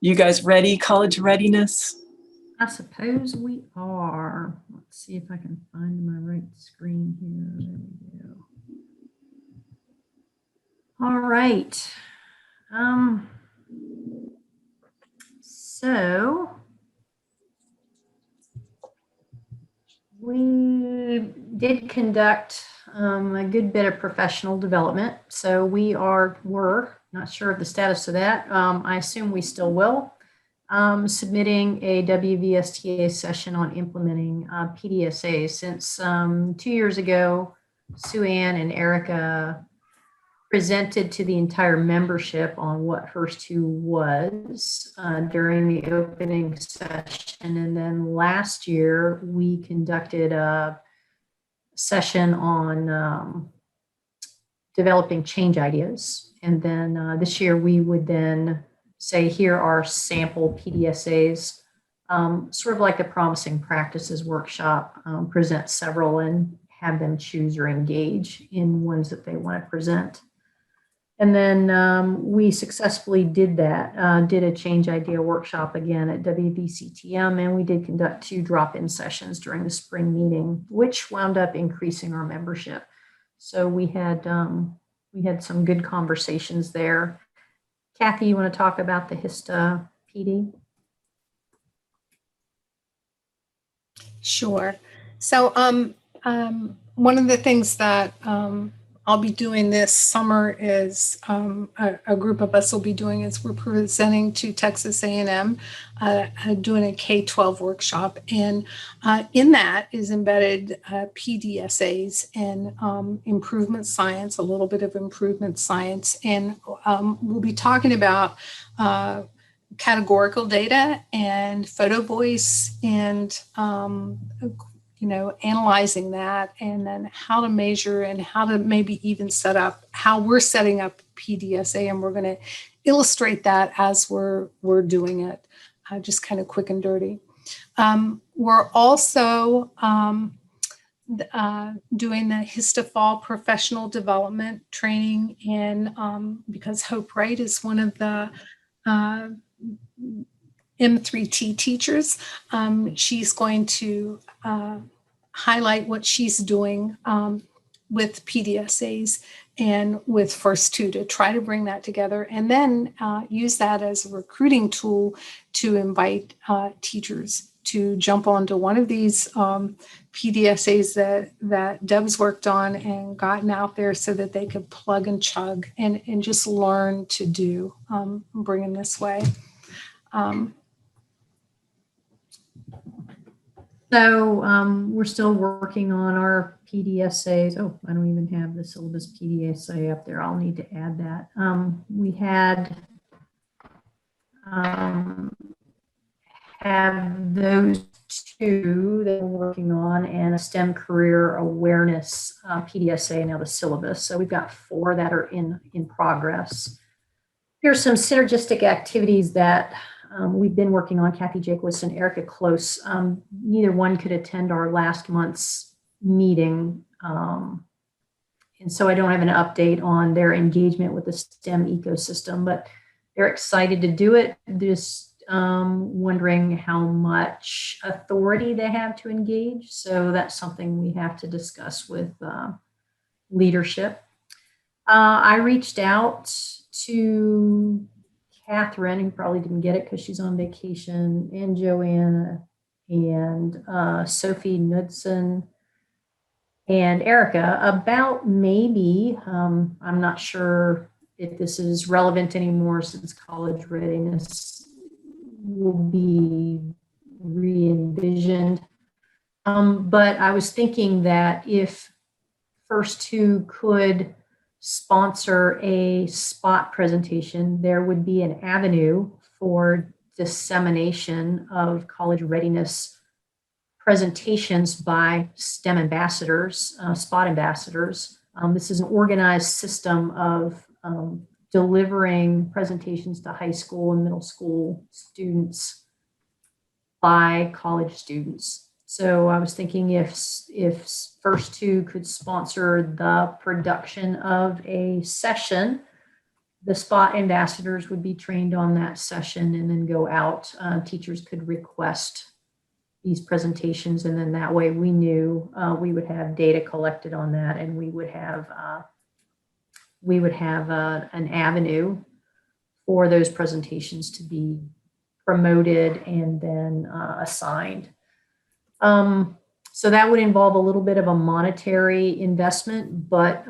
You guys ready, college readiness? I suppose we are. Let's see if I can find my right screen here. There we go. All right. So we did conduct a good bit of professional development. So we're not sure of the status of that. I assume we still will. Submitting a WVSTA session on implementing PDSA. Since 2 years ago, Sue Ann and Erica presented to the entire membership on what HERS2 was during the opening session. And then last year, we conducted a session on developing change ideas. And then this year, we would then say, here are sample PDSAs, sort of like the Promising Practices workshop, present several and have them choose or engage in ones that they want to present. And then we successfully did that, did a change idea workshop again at WVCTM, and we did conduct 2 drop-in sessions during the spring meeting, which wound up increasing our membership. So we had some good conversations there. Kathy, you want to talk about the HISTA PD? Sure. So one of the things that I'll be doing this summer is a group of us will be doing is we're presenting to Texas A&M, doing a K-12 workshop. And in that is embedded PDSAs and improvement science, a little bit of improvement science. And we'll be talking about categorical data and photo voice and analyzing that, and then how to measure and how to maybe even set up how we're setting up PDSA, and we're going to illustrate that as we're doing it, just kind of quick and dirty. We're also doing the HISTA Fall professional development training, and because Hope Wright is one of the M3T teachers, she's going to highlight what she's doing with PDSAs and with HERS2 to try to bring that together, and then use that as a recruiting tool to invite teachers to jump onto one of these PDSAs that Deb's worked on and gotten out there so that they could plug and chug and just learn to do, bring them this way. So we're still working on our PDSAs. Oh, I don't even have the syllabus PDSA up there. I'll need to add that. We had have those 2 that we're working on, and a STEM career awareness PDSA, now the syllabus. So we've got 4 that are in progress. Here's some synergistic activities that we've been working on. Kathy Jakewitz and Erica Close. Neither one could attend our last month's meeting. And so I don't have an update on their engagement with the STEM ecosystem, but they're excited to do it. Just wondering how much authority they have to engage. So that's something we have to discuss with leadership. I reached out to Catherine, who probably didn't get it because she's on vacation, and Joanna, and Sophie Knudsen, and Erica about maybe, I'm not sure if this is relevant anymore since college readiness will be re-envisioned, but I was thinking that if HERS2 could sponsor a spot presentation, there would be an avenue for dissemination of college readiness presentations by STEM ambassadors, spot ambassadors. This is an organized system of delivering presentations to high school and middle school students by college students. So I was thinking if HERS2 could sponsor the production of a session the SPOT ambassadors would be trained on that session and then go out. Teachers could request these presentations, and then that way we knew we would have data collected on that, and we would have an avenue for those presentations to be promoted and then assigned. So that would involve a little bit of a monetary investment, but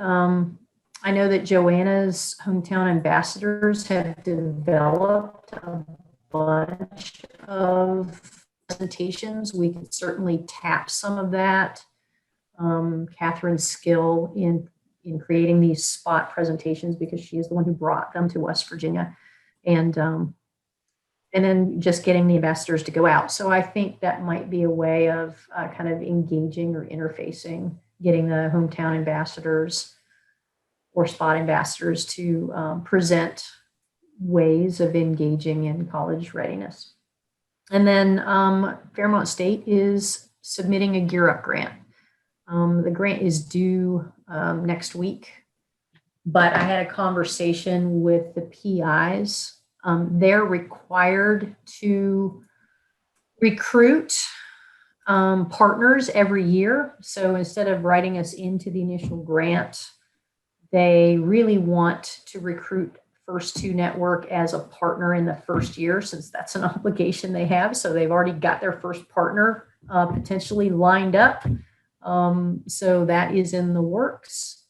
I know that Joanna's hometown ambassadors have developed a bunch of presentations. We could certainly tap some of that. Catherine's skill in creating these SPOT presentations, because she is the one who brought them to West Virginia, and then just getting the ambassadors to go out. So I think that might be a way of kind of engaging or interfacing, getting the hometown ambassadors or SPOT ambassadors to present ways of engaging in college readiness. And then Fairmont State is submitting a Gear Up grant. The grant is due next week, but I had a conversation with the PIs. They're required to recruit partners every year. So instead of writing us into the initial grant, they really want to recruit First Two Network as a partner in the first year, since that's an obligation they have. So they've already got their first partner potentially lined up. So that is in the works.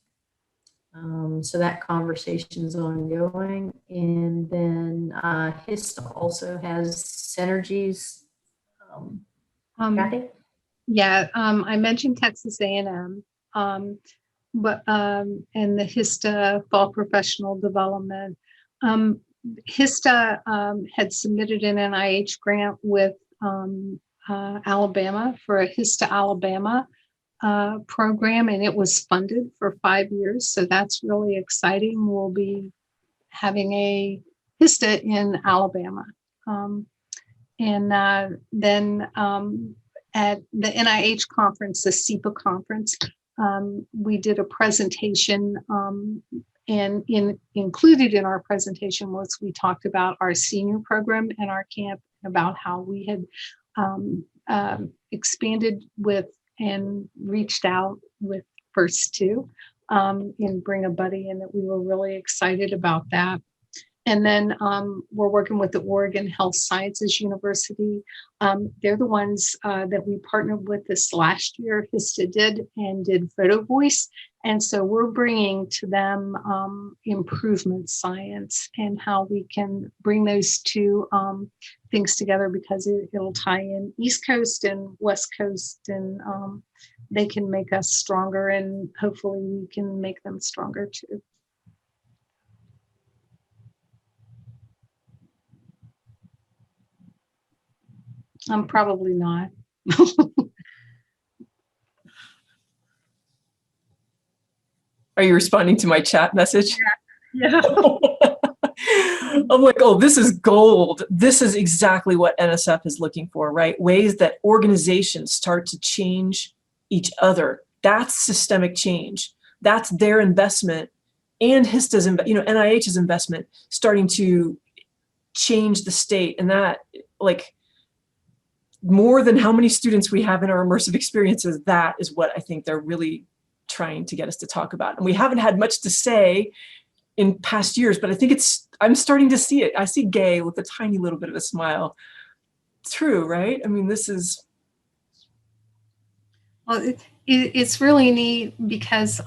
So that conversation is ongoing. And then HISTA also has synergies. Kathy? Yeah, I mentioned Texas A&M, but and the HISTA Fall Professional Development. HISTA had submitted an NIH grant with Alabama for a HISTA Alabama program, and it was funded for 5 years. So that's really exciting. We'll be having a HISTA in Alabama. And then at the NIH conference, the SEPA conference, we did a presentation, and included in our presentation was we talked about our senior program and our camp, about how we had expanded with and reached out with First Two in Bring a Buddy, and that we were really excited about that. And then we're working with the Oregon Health Sciences University. They're the ones that we partnered with this last year. HISTA did Photo Voice. And so we're bringing to them improvement science and how we can bring those two things together, because it'll tie in East Coast and West Coast, and they can make us stronger, and hopefully we can make them stronger too. Probably not. Are you responding to my chat message? Yeah. I'm like, oh, this is gold. This is exactly what NSF is looking for, right? Ways that organizations start to change each other. That's systemic change. That's their investment, and HISTA's, NIH's investment starting to change the state. And that, like, more than how many students we have in our immersive experiences, that is what I think they're really trying to get us to talk about. And we haven't had much to say in past years, but I think I'm starting to see it. I see Gay with a tiny little bit of a smile. True, right? I mean, this is. Well, it's really neat because,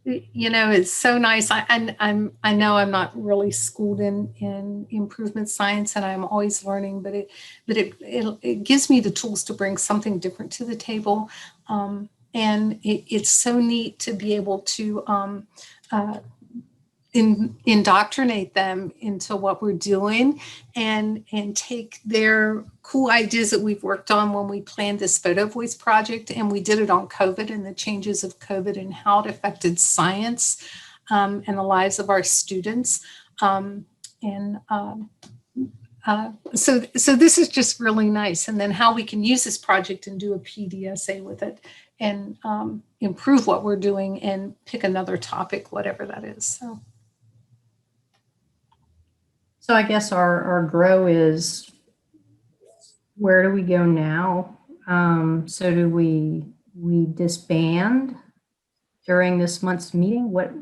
it's so nice. I know I'm not really schooled in improvement science, and I'm always learning, but it gives me the tools to bring something different to the table. And it's so neat to be able to indoctrinate them into what we're doing, and take their cool ideas that we've worked on when we planned this Photo Voice project, and we did it on COVID and the changes of COVID and how it affected science and the lives of our students. So this is just really nice. And then how we can use this project and do a PDSA with it, and improve what we're doing and pick another topic, whatever that is. So. So I guess our grow is, where do we go now? So do we disband during this month's meeting? What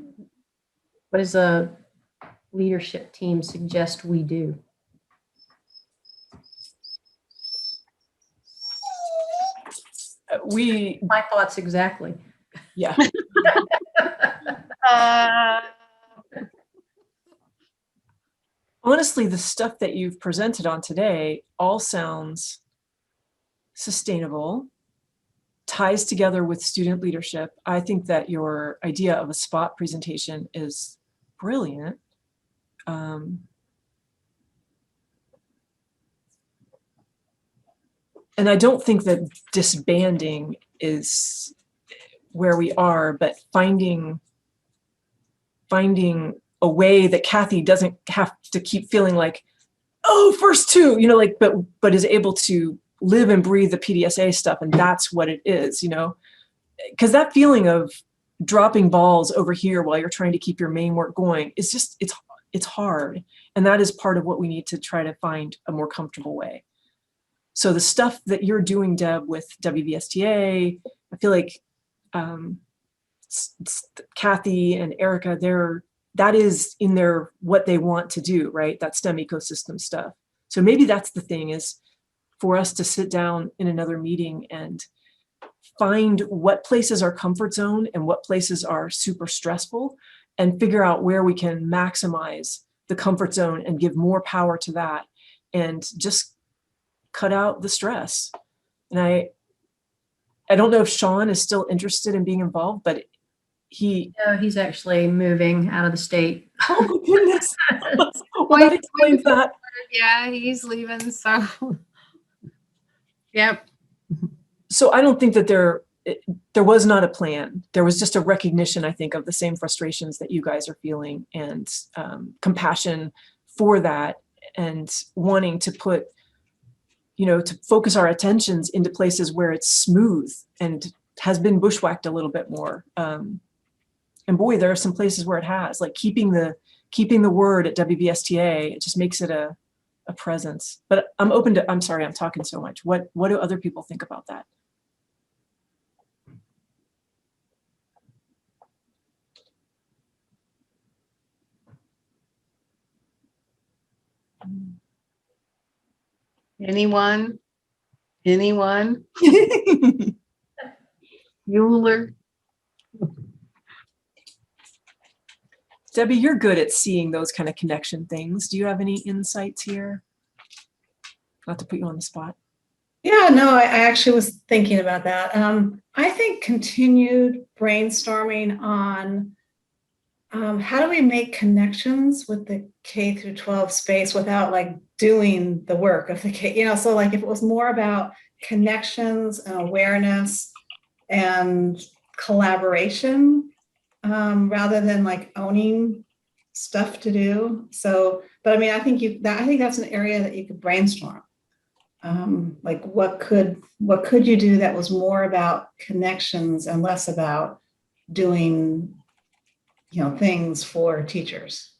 does a leadership team suggest we do? My thoughts exactly. Yeah. Honestly, the stuff that you've presented on today all sounds sustainable, ties together with student leadership. I think that your idea of a spot presentation is brilliant. And I don't think that disbanding is where we are, but finding a way that Kathy doesn't have to keep feeling like, oh, first two, you know, like, but is able to live and breathe the PDSA stuff. And that's what it is, you know, because that feeling of dropping balls over here while you're trying to keep your main work going is just, it's hard. And that is part of what we need to try to find a more comfortable way. So the stuff that you're doing, Deb, with WVSTA, I feel like Kathy and Erica, that is in their what they want to do, right? That STEM ecosystem stuff. So maybe that's the thing, is for us to sit down in another meeting and find what places are comfort zone and what places are super stressful, and figure out where we can maximize the comfort zone and give more power to that and just cut out the stress. And I don't know if Sean is still interested in being involved, but he's actually moving out of the state. Oh my goodness. Well, that explains that. Yeah, he's leaving, so yep. So I don't think that there was not a plan. There was just a recognition, I think, of the same frustrations that you guys are feeling, and compassion for that, and wanting to put, you know, to focus our attentions into places where it's smooth and has been bushwhacked a little bit more. And boy, there are some places where it has, like keeping the word at WVSTA, it just makes it a presence. But I'm sorry, I'm talking so much. What do other people think about that? Anyone? Bueller? Debbie, you're good at seeing those kind of connection things. Do you have any insights here? Not to put you on the spot. Yeah, no, I actually was thinking about that. I think continued brainstorming on how do we make connections with the K through 12 space without like doing the work of the K, you know, so like if it was more about connections and awareness and collaboration, rather than like owning stuff to do. So, but I mean, I think that's an area that you could brainstorm. Like what could you do that was more about connections and less about doing, you know, things for teachers.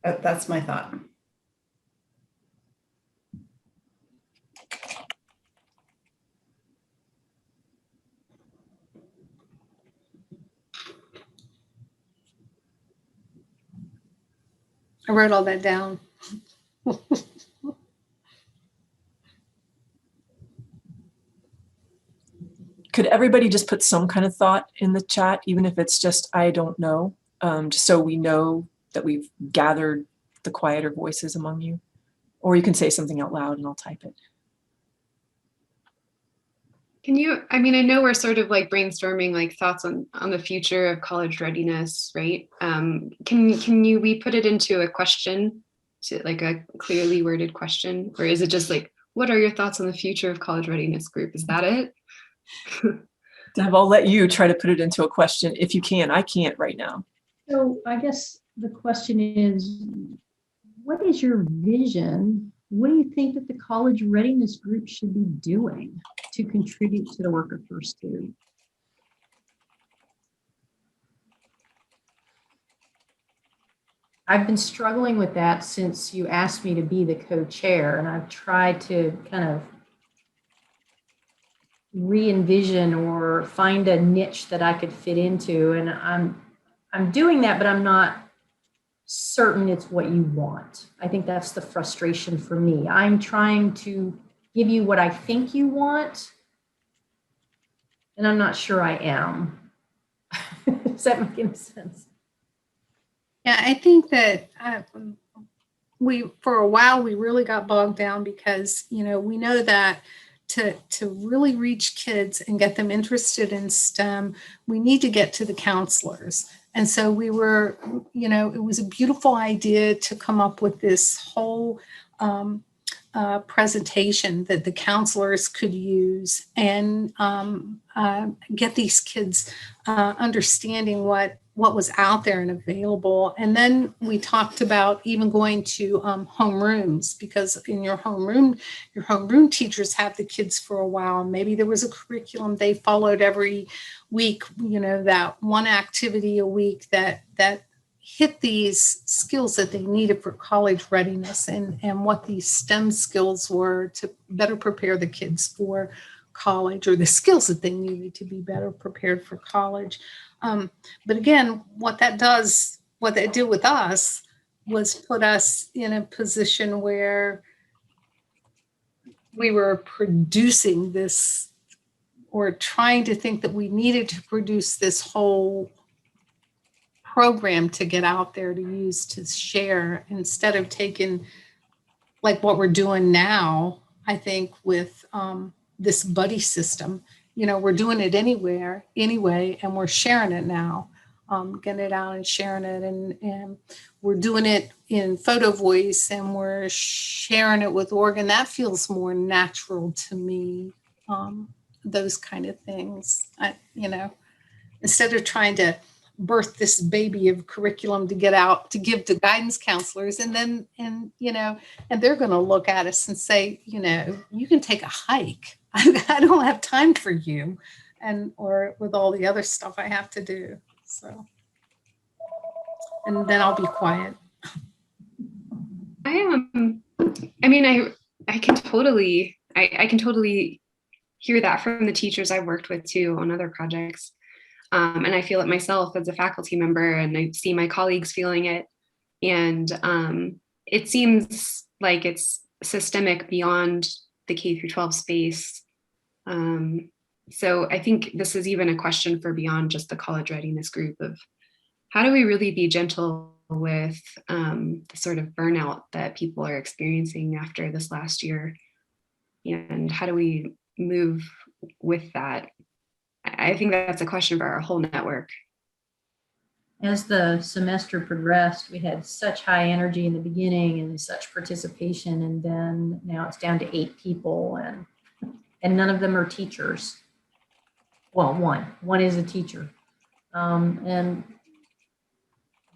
That's my thought. I wrote all that down. Could everybody just put some kind of thought in the chat, even if it's just, I don't know, just so we know that we've gathered the quieter voices among you? Or you can say something out loud and I'll type it. Can you, I mean, I know we're sort of like brainstorming like thoughts on the future of college readiness, right? We put it into a question, to like a clearly worded question, or is it just like, what are your thoughts on the future of college readiness group? Is that it? Deb, I'll let you try to put it into a question if you can. I can't right now. So I guess the question is, what is your vision? What do you think that the college readiness group should be doing to contribute to the work of First Two? I've been struggling with that since you asked me to be the co-chair, and I've tried to kind of re-envision or find a niche that I could fit into. And I'm doing that, but I'm not certain it's what you want. I think that's the frustration for me. I'm trying to give you what I think you want, and I'm not sure I am. Does that make any sense? Yeah, I think that for a while, we really got bogged down because, we know that to really reach kids and get them interested in STEM, we need to get to the counselors. And so we were, it was a beautiful idea to come up with this whole presentation that the counselors could use and get these kids understanding what was out there and available. And then we talked about even going to homerooms, because in your homeroom teachers have the kids for a while. And maybe there was a curriculum they followed every week, that one activity a week that hit these skills that they needed for college readiness, and what these STEM skills were to better prepare the kids for college, or the skills that they needed to be better prepared for college. But again, what that did with us was put us in a position where we were producing this, or trying to think that we needed to produce this whole program to get out there to use, to share, instead of taking like what we're doing now, I think, with this buddy system. We're doing it anyway, and we're sharing it now, getting it out and sharing it. And we're doing it in photo voice, and we're sharing it with organ. That feels more natural to me, those kind of things. Instead of trying to birth this baby of curriculum to get out to give to guidance counselors, and they're going to look at us and say, you can take a hike. I don't have time for you, or with all the other stuff I have to do. So, and then I'll be quiet. I can totally hear that from the teachers I've worked with too on other projects. And I feel it myself as a faculty member, and I see my colleagues feeling it. And it seems like it's systemic beyond the K through 12 space. So I think this is even a question for beyond just the college readiness group of how do we really be gentle with the sort of burnout that people are experiencing after this last year, and how do we move with that? I think that's a question for our whole network. As the semester progressed, we had such high energy in the beginning and such participation, and then now it's down to 8 people, and none of them are teachers. Well, one is a teacher, and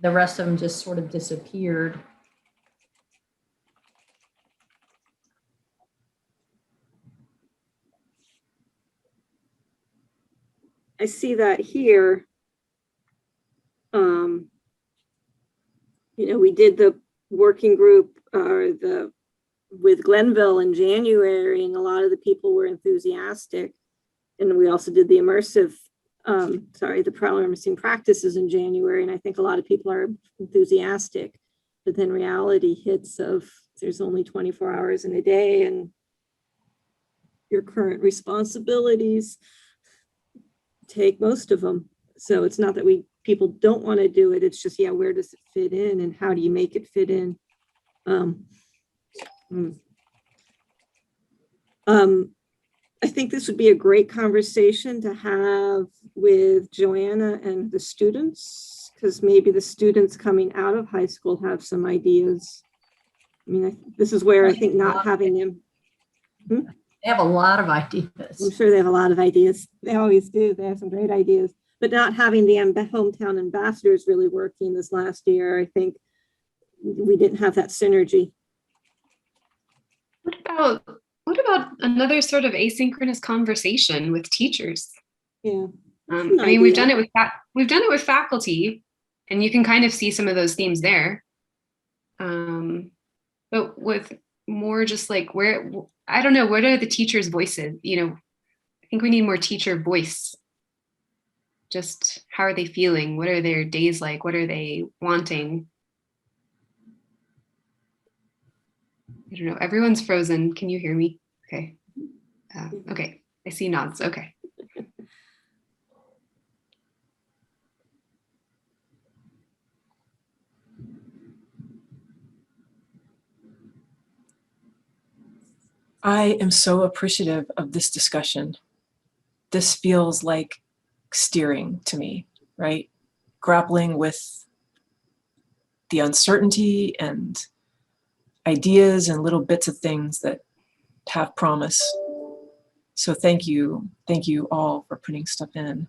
the rest of them just sort of disappeared. I see that here. We did the working group with Glenville in January, and a lot of the people were enthusiastic. And we also did the the promising practices in January, and I think a lot of people are enthusiastic. But then reality hits of there's only 24 hours in a day, and your current responsibilities take most of them. So it's not that people don't want to do it. It's just, where does it fit in, and how do you make it fit in? I think this would be a great conversation to have with Joanna and the students, because maybe the students coming out of high school have some ideas. This is where I think not having them. They have a lot of ideas. I'm sure they have a lot of ideas. They always do. They have some great ideas. But not having the hometown ambassadors really working this last year, I think we didn't have that synergy. What about another sort of asynchronous conversation with teachers? Yeah. We've done it with faculty, and you can kind of see some of those themes there. But with more just like where, I don't know, what are the teachers' voices? You know, I think we need more teacher voice. Just how are they feeling? What are their days like? What are they wanting? I don't know. Everyone's frozen. Can you hear me? Okay. Okay. I see nods. Okay. I am so appreciative of this discussion. This feels like steering to me, right? Grappling with the uncertainty and ideas and little bits of things that have promise. So thank you all for putting stuff in.